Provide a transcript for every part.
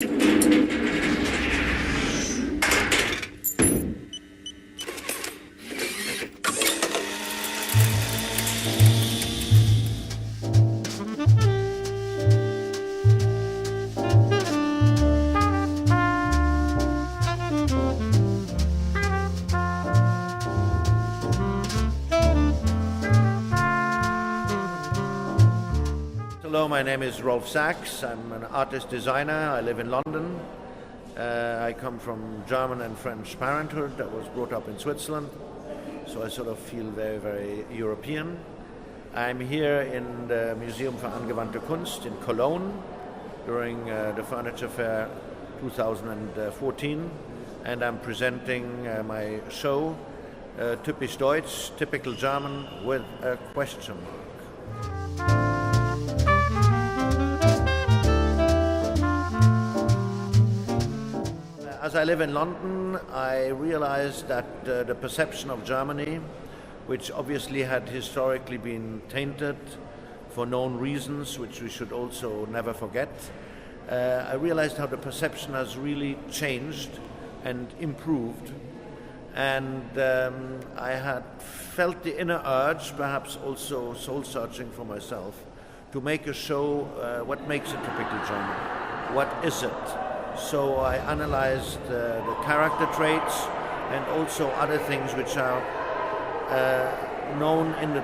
Hello, my name is Rolf Sachs. I'm an artist designer. I live in London. I come from German and French parenthood. I was brought up in Switzerland, so I sort of feel very, very European. I'm here in the Museum für Angewandte Kunst in Cologne during the Furniture Fair 2014, and I'm presenting my show, Typisch Deutsch, typical German with a question mark. As I live in London, I realized that the perception of Germany, which obviously had historically been tainted for known reasons, which we should also never forget, I realized how the perception has really changed and improved. And I had felt the inner urge, perhaps also soul-searching for myself, to make a show, what makes a typical German? What is it? So I analyzed the character traits and also other things which are known in the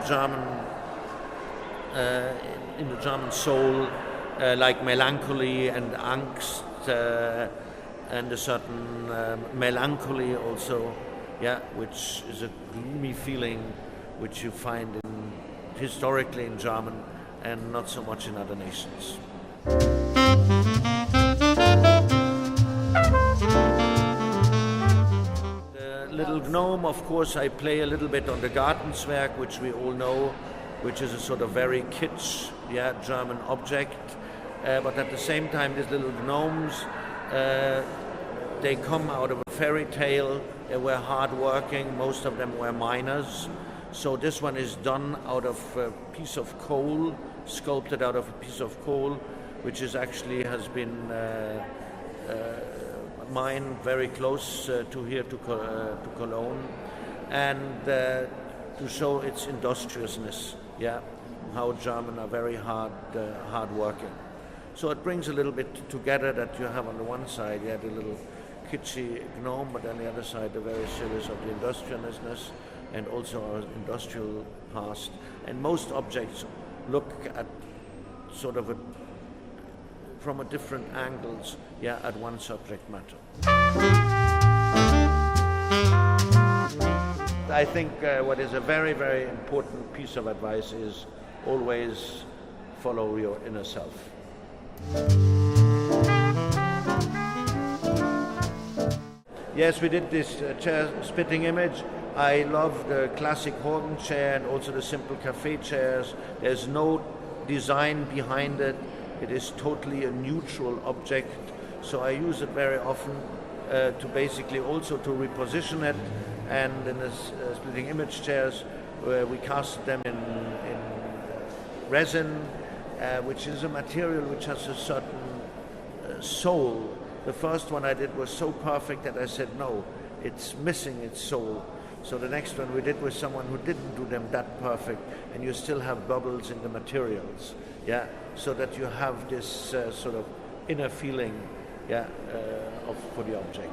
German soul, like melancholy and angst, and a certain melancholy also, which is a gloomy feeling which you find historically in German and not so much in other nations. The little gnome, of course, I play a little bit on the Gartenzwerg, which we all know, which is a sort of very kitsch, German object. But at the same time, these little gnomes, they come out of a fairy tale. They were hard-working. Most of them were miners. So this one is done out of a piece of coal, sculpted out of a piece of coal, which is actually has been mined very close to here to Cologne, and to show its industriousness, how German are very hard-working. So it brings a little bit together that you have on the one side, the little kitschy gnome, but on the other side the very serious of the industriousness and also our industrial past. And most objects look at sort of from a different angles, at one subject matter. I think what is a very, very important piece of advice is always follow your inner self. Yes, we did this chair spitting image. I love the classic Horton chair and also the simple cafe chairs. There's no design behind it. It is totally a neutral object. So I use it very often to basically also to reposition it. And in the splitting image chairs, we cast them in resin, which is a material which has a certain soul. The first one I did was so perfect that I said, no, it's missing its soul. So the next one we did with someone who didn't do them that perfect, and you still have bubbles in the materials, so that you have this sort of inner feeling, for the object.